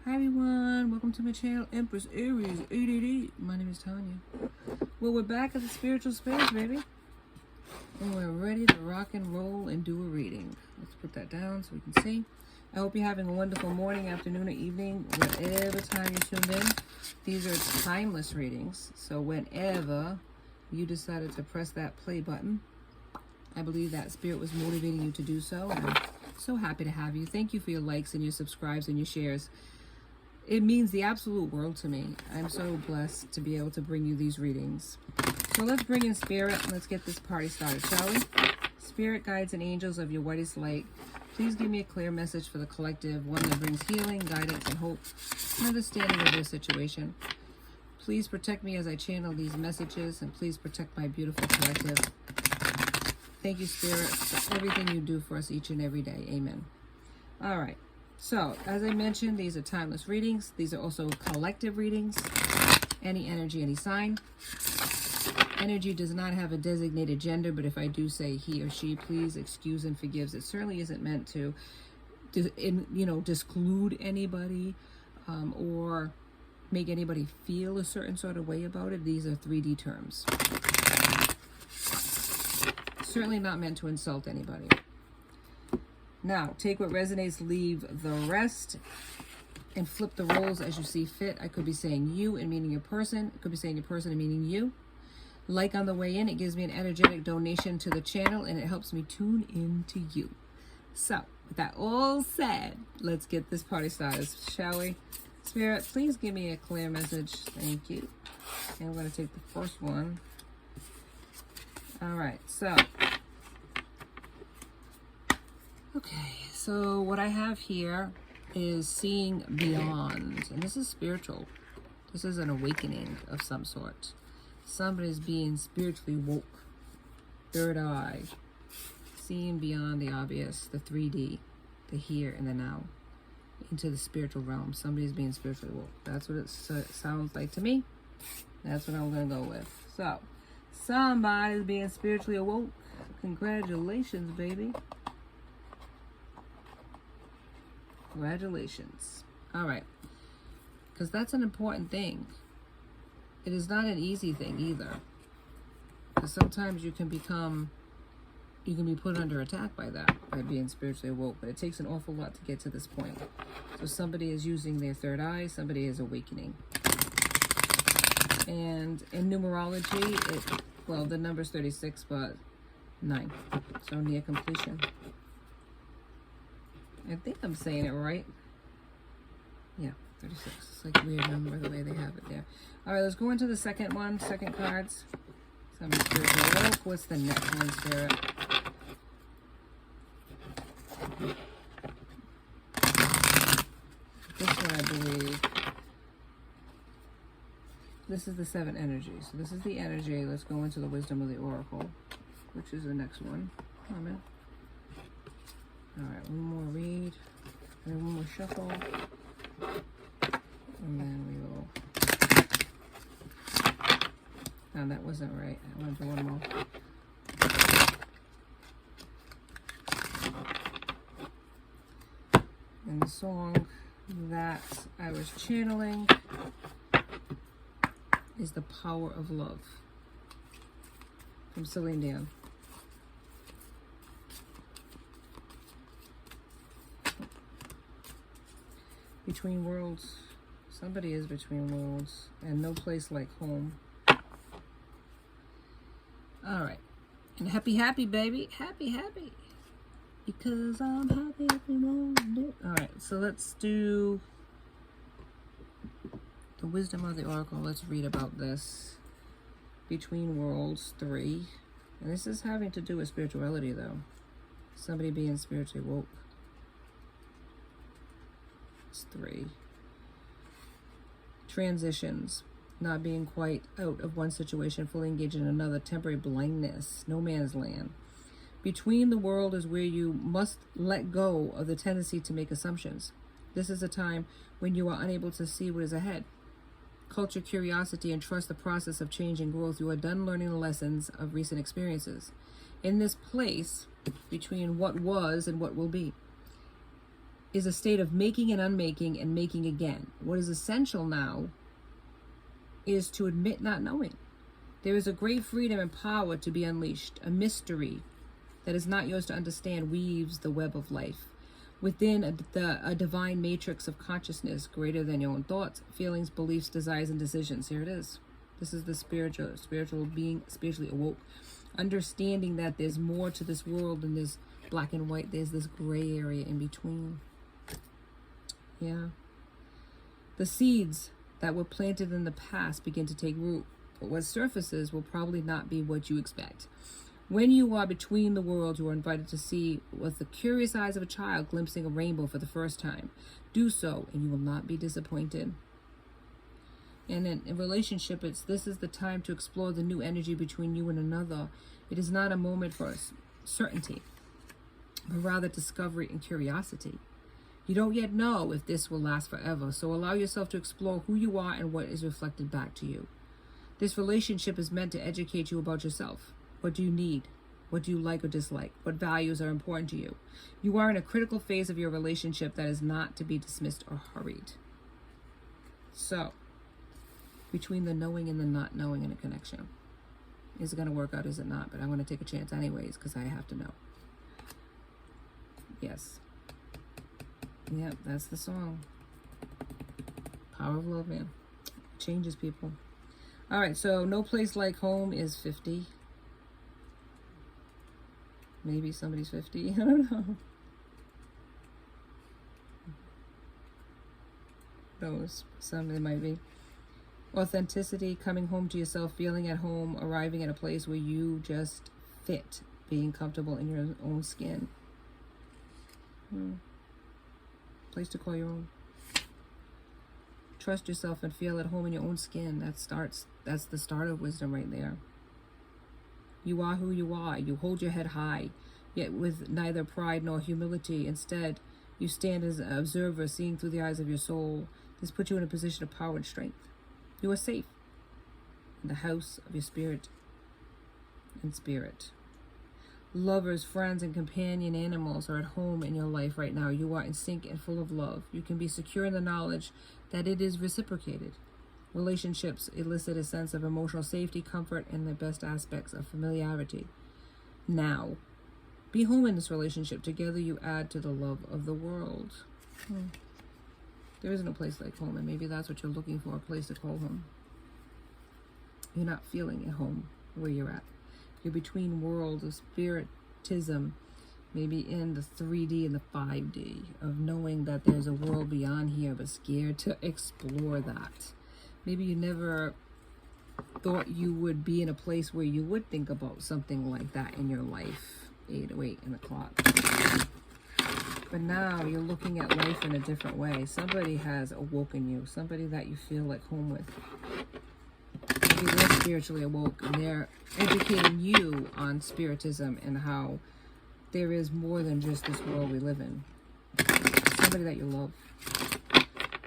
Hi everyone, welcome to my channel, Empress, Aries, 888. My name is Tanya. Well, we're back at the spiritual space, baby. And we're ready to rock and roll and do a reading. Let's put that down so we can see. I hope you're having a wonderful morning, afternoon, or evening, whatever time you're tuned in. These are timeless readings, so whenever you decided to press that play button, I believe that spirit was motivating you to do so. And I'm so happy to have you. Thank you for your likes and your subscribes and your shares. It means the absolute world to me. I'm so blessed to be able to bring you these readings. So let's bring in spirit and let's get this party started, shall we? Spirit, guides, and angels of your whitest light, please give me a clear message for the collective, one that brings healing, guidance, and hope, and understanding of this situation. Please protect me as I channel these messages, and please protect my beautiful collective. Thank you, Spirit, for everything you do for us each and every day. Amen. All right. So, as I mentioned, these are timeless readings. These are also collective readings. Any energy, any sign. Energy does not have a designated gender, but if I do say he or she, please excuse and forgives. It certainly isn't meant to, disclude anybody or make anybody feel a certain sort of way about it. These are 3D terms. Certainly not meant to insult anybody. Now, take what resonates, leave the rest, and flip the roles as you see fit. I could be saying you and meaning your person. I could be saying your person and meaning you. Like on the way in, it gives me an energetic donation to the channel, and it helps me tune into you. So, with that all said, let's get this party started, shall we? Spirit, please give me a clear message. Thank you. And I'm going to take the first one. All right, so... Okay, so what I have here is seeing beyond, and this is spiritual. This is an awakening of some sort. Somebody's being spiritually woke, third eye, seeing beyond the obvious, the 3D, the here and the now, into the spiritual realm. Somebody's being spiritually woke. That's what it sounds like to me. That's what I'm going to go with. So, somebody's being spiritually awoke. Congratulations, baby. Congratulations. All right. Because that's an important thing. It is not an easy thing either. Because sometimes you can be put under attack by that, by being spiritually awoke. But it takes an awful lot to get to this point. So somebody is using their third eye. Somebody is awakening. And in numerology, the number's 36, but 9. So near completion. I think I'm saying it right. Yeah, 36. It's like a weird number the way they have it there. All right, let's go into the second one. Second cards. What's the next one, Spirit? This one, I believe. This is the 7 energy. So this is the energy. Let's go into the wisdom of the oracle, which is the next one. Comment. All right, one more read, and one more shuffle, and then we will. No, that wasn't right. I want to do one more. And the song that I was channeling is "The Power of Love" from Celine Dion. Between worlds. Somebody is between worlds. And no place like home. Alright. And happy, baby. Happy. Because I'm happy every moment. Alright, so let's do the wisdom of the oracle. Let's read about this. Between worlds 3. And this is having to do with spirituality, though. Somebody being spiritually woke. 3. Transitions. Not being quite out of one situation, fully engaged in another. Temporary blindness. No man's land. Between the world is where you must let go of the tendency to make assumptions. This is a time when you are unable to see what is ahead. Culture curiosity and trust the process of change and growth. You are done learning the lessons of recent experiences. In this place, between what was and what will be, is a state of making and unmaking and making again. What is essential now is to admit not knowing. There is a great freedom and power to be unleashed. A mystery that is not yours to understand weaves the web of life within a divine matrix of consciousness greater than your own thoughts, feelings, beliefs, desires, and decisions. Here it is. This is the spiritual being, spiritually awoke, understanding that there's more to this world than this black and white. There's this gray area in between. Yeah. The seeds that were planted in the past begin to take root, but what surfaces will probably not be what you expect. When you are between the worlds, you are invited to see with the curious eyes of a child glimpsing a rainbow for the first time. Do so, and you will not be disappointed. And in relationship, this is the time to explore the new energy between you and another. It is not a moment for certainty, but rather discovery and curiosity. You don't yet know if this will last forever, so allow yourself to explore who you are and what is reflected back to you. This relationship is meant to educate you about yourself. What do you need? What do you like or dislike? What values are important to you? You are in a critical phase of your relationship that is not to be dismissed or hurried. So, between the knowing and the not knowing in a connection, is it going to work out? Is it not? But I'm going to take a chance anyways because I have to know. Yes. Yep, that's the song. Power of love, man. Changes people. All right, so no place like home is 50. Maybe somebody's 50. I don't know. Those. Somebody might be. Authenticity, coming home to yourself, feeling at home, arriving at a place where you just fit, being comfortable in your own skin. Place to call your own. Trust yourself and feel at home in your own skin. That's the start of wisdom right there. You are who you are. You hold your head high, yet with neither pride nor humility. Instead, you stand as an observer, seeing through the eyes of your soul. This puts you in a position of power and strength. You are safe in the house of your spirit and spirit. Lovers, friends, and companion animals are at home in your life right now. You are in sync and full of love. You can be secure in the knowledge that it is reciprocated. Relationships elicit a sense of emotional safety, comfort, and the best aspects of familiarity. Now, be home in this relationship. Together you add to the love of the world. There isn't a place like home, and maybe that's what you're looking for, a place to call home. You're not feeling at home where you're at. You're between worlds of spiritism, maybe in the 3D and the 5D, of knowing that there's a world beyond here, but scared to explore that. Maybe you never thought you would be in a place where you would think about something like that in your life. 8:08 in the clock. But now you're looking at life in a different way. Somebody has awoken you. Somebody that you feel like home with. Maybe they're spiritually awoke and they're educating you on spiritism and how there is more than just this world we live in. Somebody that you love.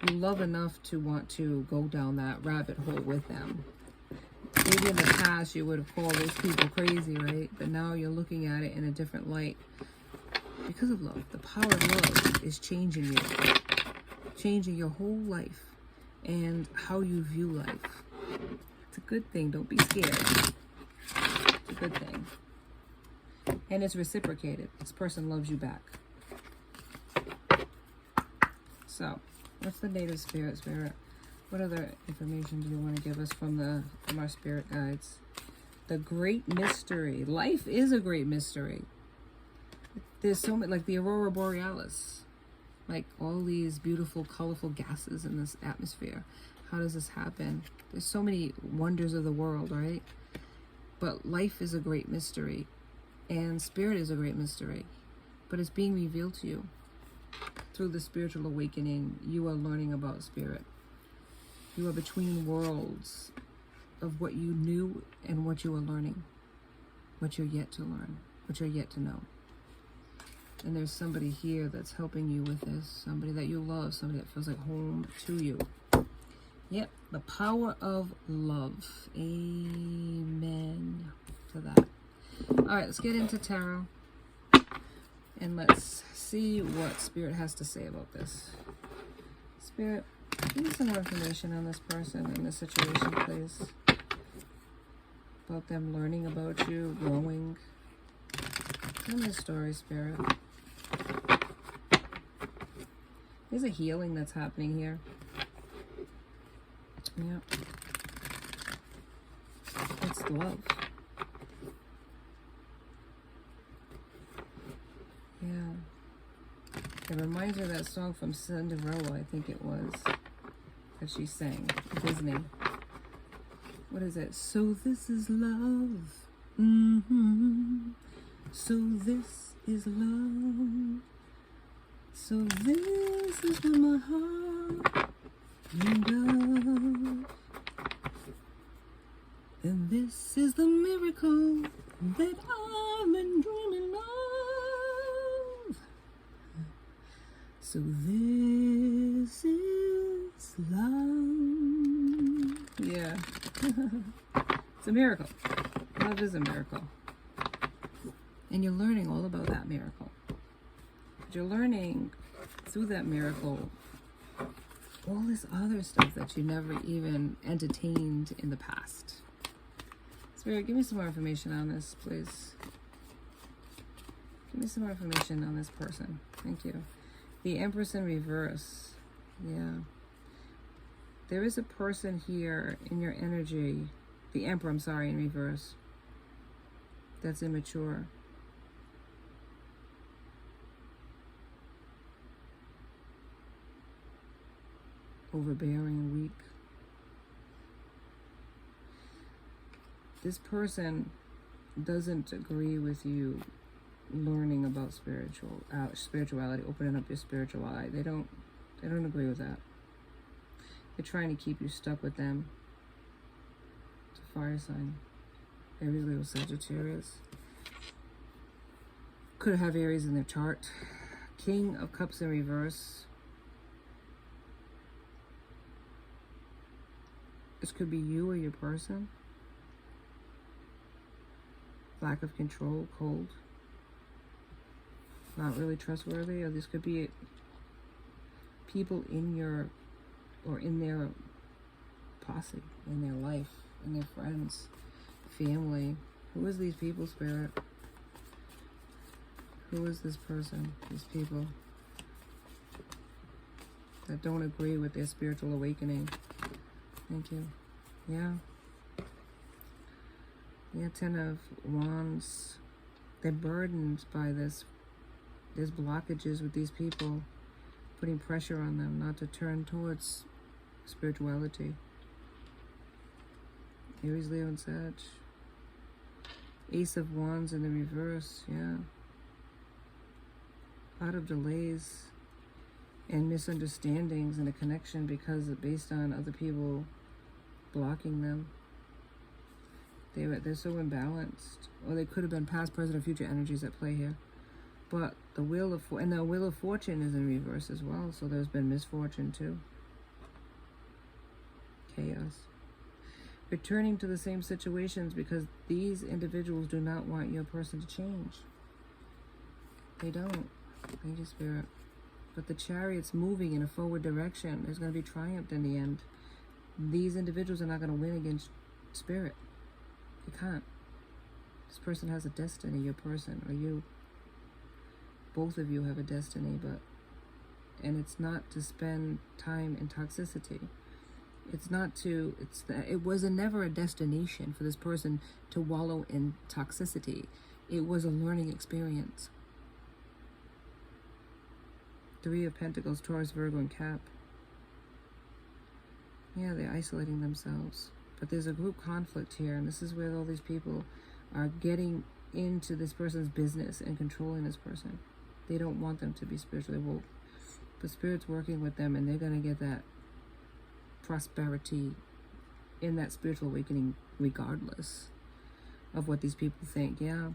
You love enough to want to go down that rabbit hole with them. Maybe in the past you would have called those people crazy, right? But now you're looking at it in a different light. Because of love. The power of love is changing you. Changing your whole life and how you view life. It's a good thing. Don't be scared. It's a good thing. And it's reciprocated. This person loves you back. So, what's the native spirit? What other information do you want to give us from our spirit guides? The great mystery. Life is a great mystery. There's so many, like the aurora borealis, like all these beautiful, colorful gases in this atmosphere. How does this happen? There's so many wonders of the world, right? But life is a great mystery, and spirit is a great mystery, but it's being revealed to you. Through the spiritual awakening, you are learning about spirit. You are between worlds of what you knew and what you are learning, what you're yet to learn, what you're yet to know. And there's somebody here that's helping you with this, somebody that you love, somebody that feels like home to you. Yep, the power of love. Amen to that. All right, let's get into tarot. And let's see what Spirit has to say about this. Spirit, give me some more information on this person and this situation, please. About them learning about you, growing. Tell me a story, Spirit. There's a healing that's happening here. Yep. It's love. Yeah. It reminds me of that song from Cinderella, I think it was, that she sang, Disney. What is it? So this is love. Mm-hmm. So this is love. So this is what my heart does. And this is the miracle that I've been dreaming of. So this is love. Yeah. It's a miracle. Love is a miracle. And you're learning all about that miracle. You're learning through that miracle all this other stuff that you never even entertained in the past. Spirit, give me some more information on this, please. Give me some more information on this person. Thank you. The Empress in reverse. Yeah. There is a person here in your energy. The Emperor, I'm sorry, in reverse. That's immature. Overbearing and weak. This person doesn't agree with you learning about spirituality, opening up your spiritual eye. They don't agree with that. They're trying to keep you stuck with them. It's a fire sign. Aries, Leo, Sagittarius. Could have Aries in their chart. King of Cups in reverse. This could be you or your person. Lack of control, cold. Not really trustworthy. Or this could be people in your, or in their posse, in their life, in their friends, family. Who is these people, Spirit? Who is this person, these people that don't agree with their spiritual awakening? Thank you. Yeah. Yeah, 10 of Wands. They're burdened by this. There's blockages with these people, putting pressure on them not to turn towards spirituality. Aries, Leo, and Sag. Ace of Wands in the reverse, yeah. A lot of delays and misunderstandings in a connection because it's based on other people blocking them. They're so imbalanced, or they could have been past, present, or future energies at play here. But the Wheel of Fortune is in reverse as well, so there's been misfortune too. Chaos. Returning to the same situations because these individuals do not want your person to change. They don't. Thank you, Spirit. But the Chariot's moving in a forward direction. There's going to be triumph in the end. These individuals are not going to win against Spirit. You can't. This person has a destiny, your person, or you. Both of you have a destiny, and it's not to spend time in toxicity. It's not to, it was never a destination for this person to wallow in toxicity. It was a learning experience. 3 of Pentacles, Taurus, Virgo, and Cap. Yeah, they're isolating themselves. But there's a group conflict here, and this is where all these people are getting into this person's business and controlling this person. They don't want them to be spiritually woke. But Spirit's working with them, and they're going to get that prosperity in that spiritual awakening regardless of what these people think. Yeah.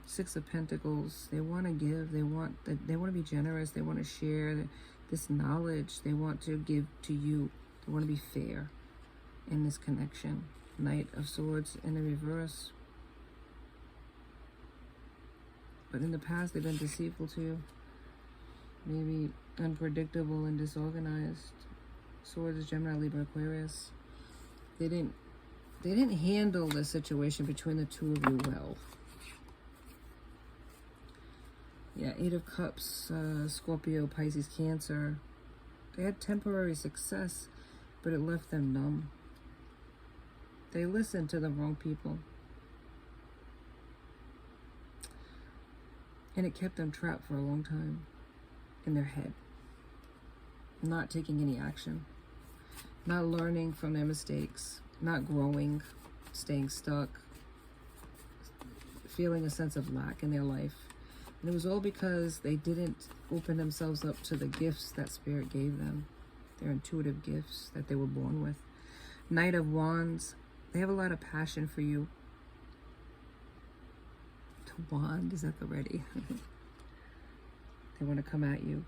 6 of Pentacles. They want to give. They want to be generous. They want to share this knowledge. They want to give to you. They want to be fair in this connection. Knight of Swords in the reverse. But in the past, they've been deceitful to you. Maybe unpredictable and disorganized. Swords is Gemini, Libra, Aquarius. They didn't handle the situation between the two of you well. Yeah, Eight of Cups, Scorpio, Pisces, Cancer. They had temporary success, but it left them numb. They listened to the wrong people. And it kept them trapped for a long time in their head. Not taking any action. Not learning from their mistakes. Not growing. Staying stuck. Feeling a sense of lack in their life. And it was all because they didn't open themselves up to the gifts that Spirit gave them. Their intuitive gifts that they were born with. Knight of Wands. They have a lot of passion for you. The wand is at the ready. They want to come at you.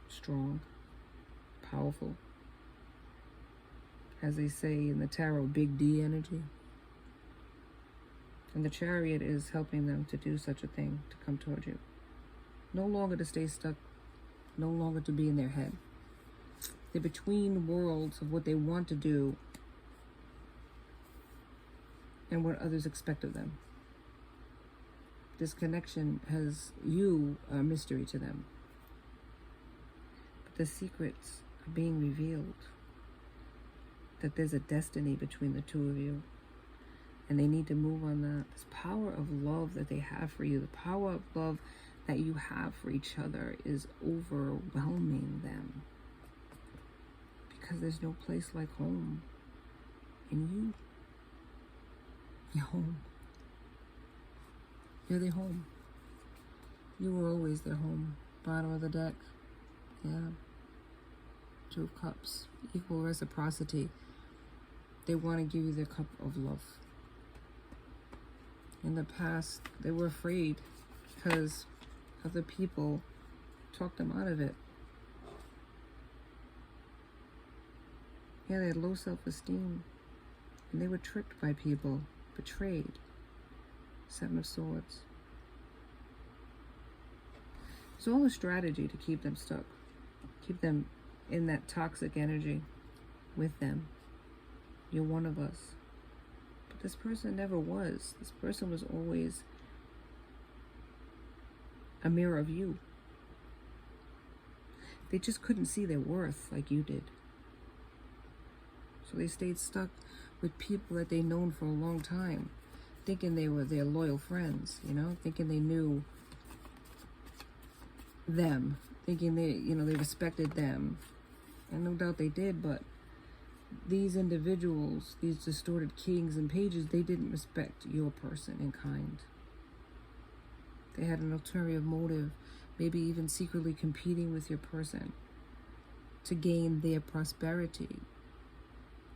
Strong. Powerful. As they say in the tarot, big D energy. And the Chariot is helping them to do such a thing, to come towards you. No longer to stay stuck. No longer to be in their head. They're between worlds of what they want to do and what others expect of them. This connection has you a mystery to them. But the secrets are being revealed. That there's a destiny between the two of you. And they need to move on that. This power of love that they have for you, the power of love that you have for each other is overwhelming them. Because there's no place like home in you. You're home. You're their home. You were always their home. Bottom of the deck. Yeah. Two of Cups. Equal reciprocity. They want to give you their cup of love. In the past, they were afraid because other people talked them out of it. Yeah, they had low self-esteem. And they were tricked by people. Betrayed. Seven of Swords. It's all a strategy to keep them stuck. Keep them in that toxic energy with them. You're one of us. But this person never was. This person was always a mirror of you. They just couldn't see their worth like you did. So they stayed stuck with people that they'd known for a long time. Thinking they were their loyal friends, you know, thinking they knew them, thinking they, you know, they respected them. And no doubt they did, but these individuals, these distorted kings and pages, they didn't respect your person in kind. They had an ulterior motive, maybe even secretly competing with your person to gain their prosperity,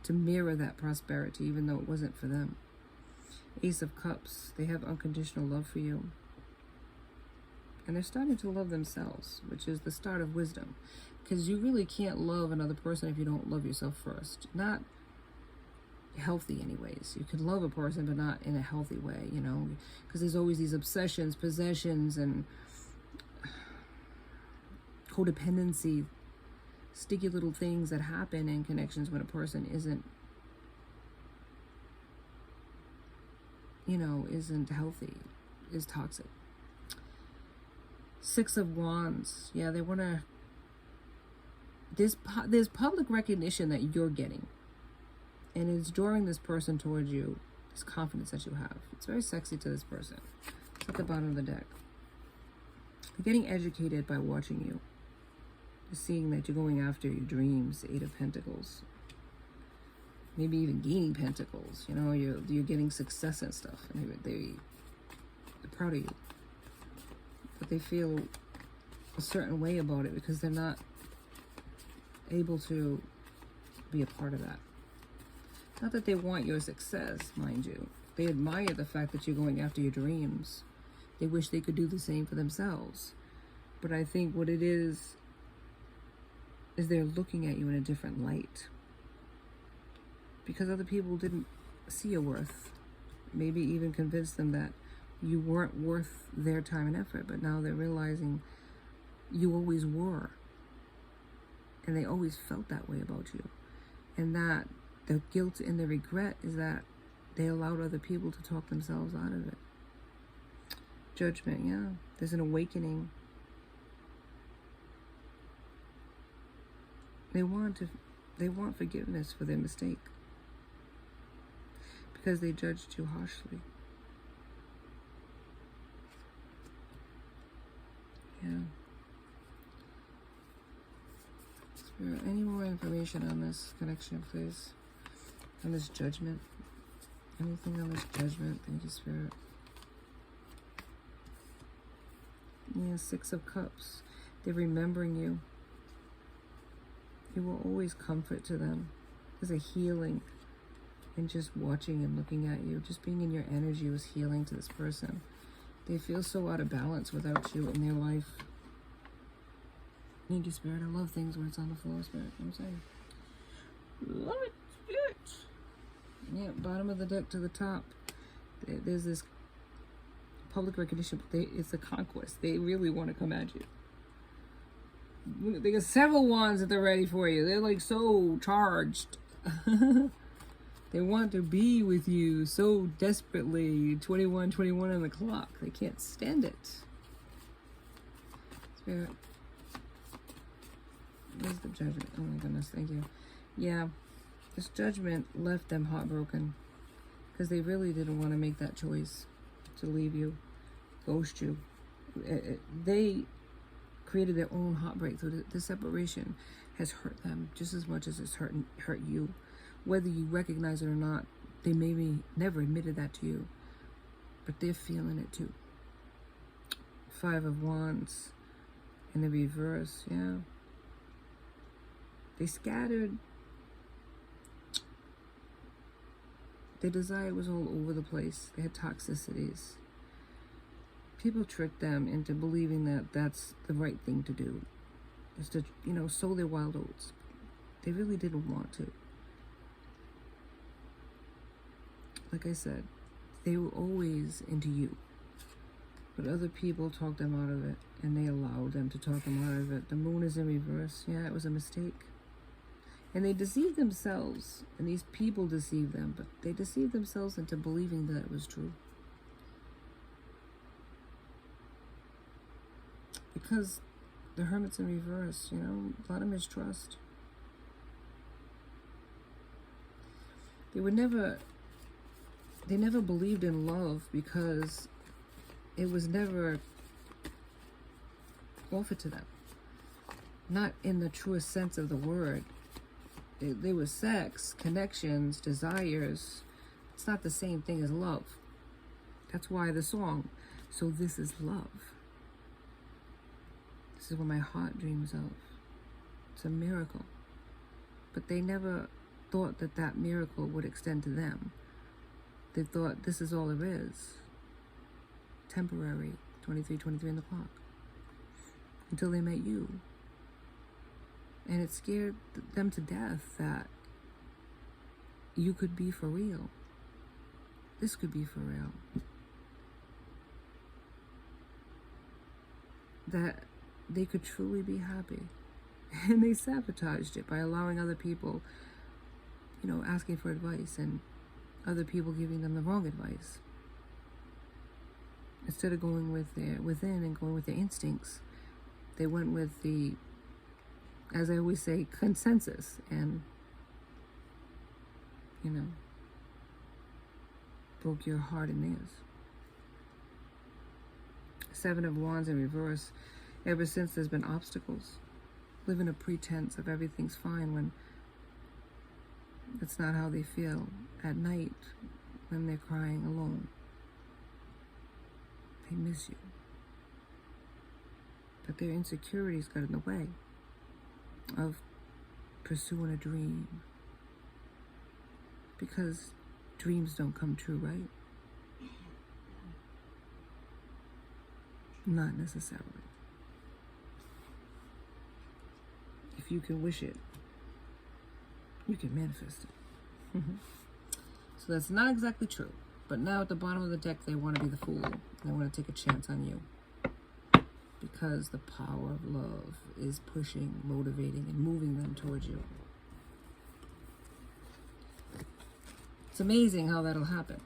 to mirror that prosperity, even though it wasn't for them. Ace of Cups, they have unconditional love for you. And they're starting to love themselves, which is the start of wisdom. Because you really can't love another person if you don't love yourself first. Not healthy anyways. You can love a person, but not in a healthy way, you know. Because there's always these obsessions, possessions, and codependency. Sticky little things that happen in connections when a person isn't, you know, isn't healthy, is toxic. Six of Wands. Yeah, they want to... There's public recognition that you're getting. And it's drawing this person towards you. This confidence that you have. It's very sexy to this person. It's at the bottom of the deck. They're getting educated by watching you. They're seeing that you're going after your dreams. Eight of Pentacles. Maybe even gaining pentacles. You know, you're getting success and stuff. And they're proud of you. But they feel a certain way about it because they're not able to be a part of that. Not that they want your success, mind you. They admire the fact that you're going after your dreams. They wish they could do the same for themselves. But I think what it is they're looking at you in a different light. Because other people didn't see your worth. Maybe even convince them that you weren't worth their time and effort, but now they're realizing you always were. And they always felt that way about you. And that the guilt and the regret is that they allowed other people to talk themselves out of it. Judgment, yeah. There's an awakening. They want forgiveness for their mistake. Because they judged you harshly. Yeah. Spirit, any more information on this connection, please? On this judgment? Anything on this judgment? Thank you, Spirit. Yeah, Six of Cups. They're remembering you. You were always comfort to them. There's a healing in just watching and looking at you. Just being in your energy was healing to this person. They feel so out of balance without you in their life. Thank you, Spirit. I love things when it's on the floor, Spirit. I'm saying. Love it, Spirit. Yeah, bottom of the deck to the top. There's this public recognition. It's a conquest. They really want to come at you. They got several wands that they're ready for you. They're like so charged. They want to be with you so desperately. 21 on the clock. They can't stand it. Spirit. Where's the judgment? Oh my goodness, thank you. Yeah, this judgment left them heartbroken because they really didn't want to make that choice to leave you, ghost you. They created their own heartbreak. So the separation has hurt them just as much as it's hurt you. Whether you recognize it or not, they maybe never admitted that to you, but they're feeling it too. Five of Wands in the reverse, yeah. They scattered. Their desire was all over the place. They had toxicities. People tricked them into believing that that's the right thing to do. Is to, sow their wild oats. They really didn't want to. Like I said, they were always into you. But other people talked them out of it, and they allowed them to talk them out of it. The moon is in reverse. Yeah, it was a mistake. And they deceived themselves, and these people deceived them, but they deceived themselves into believing that it was true. Because the Hermit's in reverse, a lot of mistrust. They never believed in love because it was never offered to them. Not in the truest sense of the word. There was sex, connections, desires. It's not the same thing as love. That's why the song, so this is love. This is what my heart dreams of. It's a miracle. But they never thought that that miracle would extend to them. They thought this is all there is. Temporary, 23 on the clock. Until they met you. And it scared them to death that you could be for real. This could be for real. That they could truly be happy. And they sabotaged it by allowing other people, asking for advice and other people giving them the wrong advice. Instead of going with their within and going with their instincts, they went with the, as I always say, consensus, and broke your heart and theirs. Seven of Wands in reverse. Ever since there's been obstacles, living a pretense of everything's fine when it's not how they feel at night when they're crying alone. They miss you. But their insecurities got in the way of pursuing a dream. Because dreams don't come true, right? Not necessarily. If you can wish it, you can manifest it. So that's not exactly true, But now at the bottom of the deck, they want to be the fool. They want to take a chance on you. Because the power of love is pushing, motivating, and moving them towards you. It's amazing how that'll happen.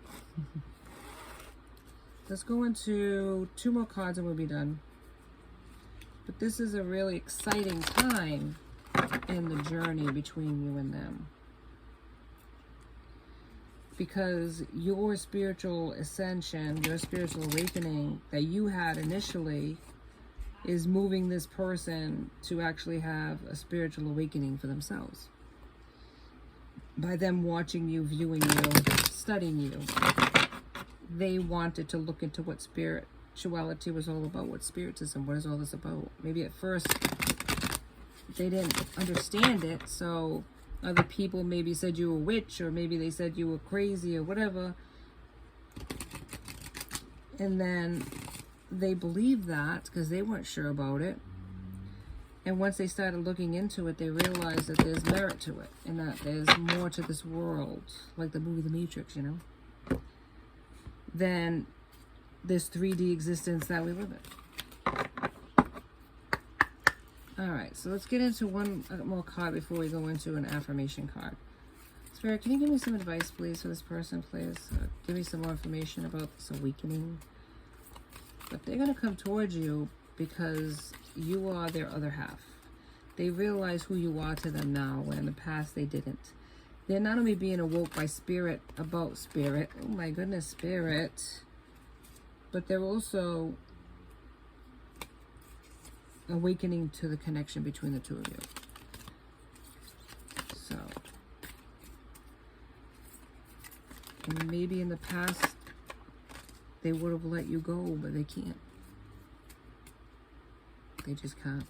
Let's go into 2 more cards and we'll be done. But this is a really exciting time in the journey between you and them. Because your spiritual ascension, your spiritual awakening that you had initially is moving this person to actually have a spiritual awakening for themselves. By them watching you, viewing you, studying you, they wanted to look into what spirituality was all about, what spiritism, what is all this about. Maybe at first they didn't understand it, so other people maybe said you were a witch, or maybe they said you were crazy or whatever. And then they believed that because they weren't sure about it. And once they started looking into it, they realized that there's merit to it and that there's more to this world, like the movie The Matrix, you know, than this 3D existence that we live in. All right, so let's get into one more card before we go into an affirmation card. Spirit, can you give me some advice, please, for this person, please? Give me some more information about this awakening. But they're going to come towards you because you are their other half. They realize who you are to them now, when in the past they didn't. They're not only being awoke by spirit about spirit, oh my goodness, spirit, but they're also awakening to the connection between the two of you. So, and maybe in the past they would have let you go, but they can't. They just can't.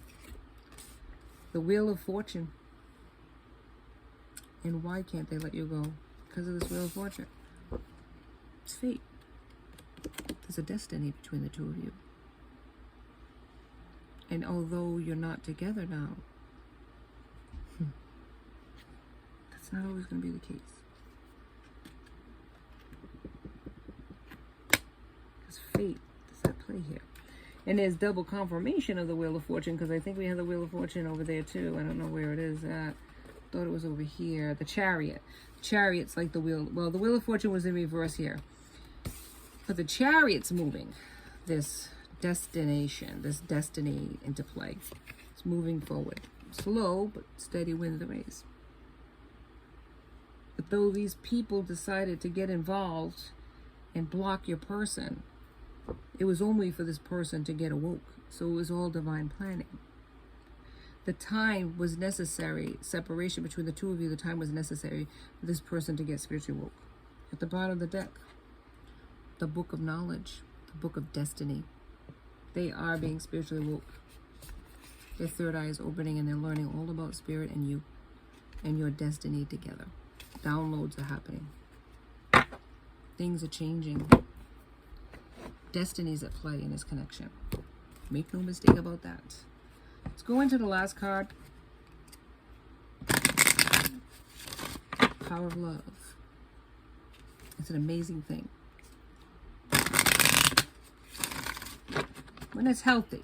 The Wheel of Fortune. And why can't they let you go? Because of this Wheel of Fortune. It's fate. There's a destiny between the two of you. And although you're not together now, that's not always going to be the case. Because fate is at play here. And there's double confirmation of the Wheel of Fortune, because I think we have the Wheel of Fortune over there too. I don't know where it is at. Thought it was over here. The Chariot. Chariot's like the wheel. Well, the Wheel of Fortune was in reverse here. But the Chariot's moving this destination, this destiny into play. It's moving forward. Slow, but steady wins the race. But though these people decided to get involved and block your person, it was only for this person to get awoke. So it was all divine planning. The time was necessary, separation between the two of you, the time was necessary for this person to get spiritually woke. At the bottom of the deck, the Book of Knowledge, the Book of Destiny. They are being spiritually woke. Their third eye is opening and they're learning all about spirit and you and your destiny together. Downloads are happening. Things are changing. Destiny's at play in this connection. Make no mistake about that. Let's go into the last card. Power of love. It's an amazing thing. When it's healthy,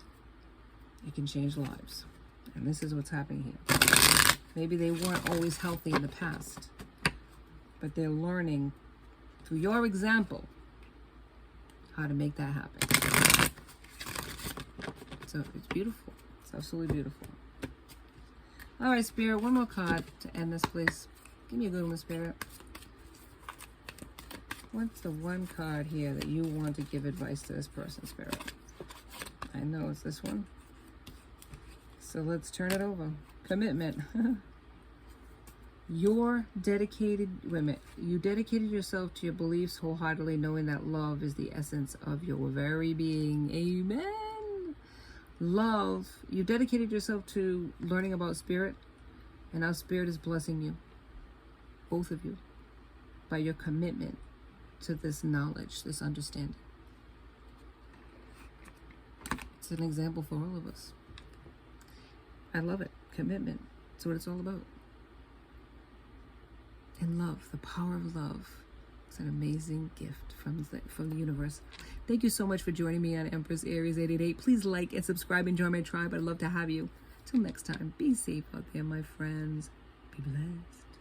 it can change lives. And this is what's happening here. Maybe they weren't always healthy in the past, but they're learning through your example how to make that happen. So it's beautiful. It's absolutely beautiful. All right, Spirit, one more card to end this, please. Give me a good one, Spirit. What's the one card here that you want to give advice to this person, Spirit? I know it's this one. So let's turn it over. Commitment. You dedicated yourself to your beliefs wholeheartedly, knowing that love is the essence of your very being. Amen. Love. You dedicated yourself to learning about spirit, and how spirit is blessing you, both of you, by your commitment to this knowledge, this understanding. It's an example for all of us. I love it. Commitment. That's what it's all about. And love, the power of love. It's an amazing gift from the universe. Thank you so much for joining me on Empress Aries 888. Please like and subscribe and join my tribe. I'd love to have you. Till next time, be safe out there, my friends. Be blessed.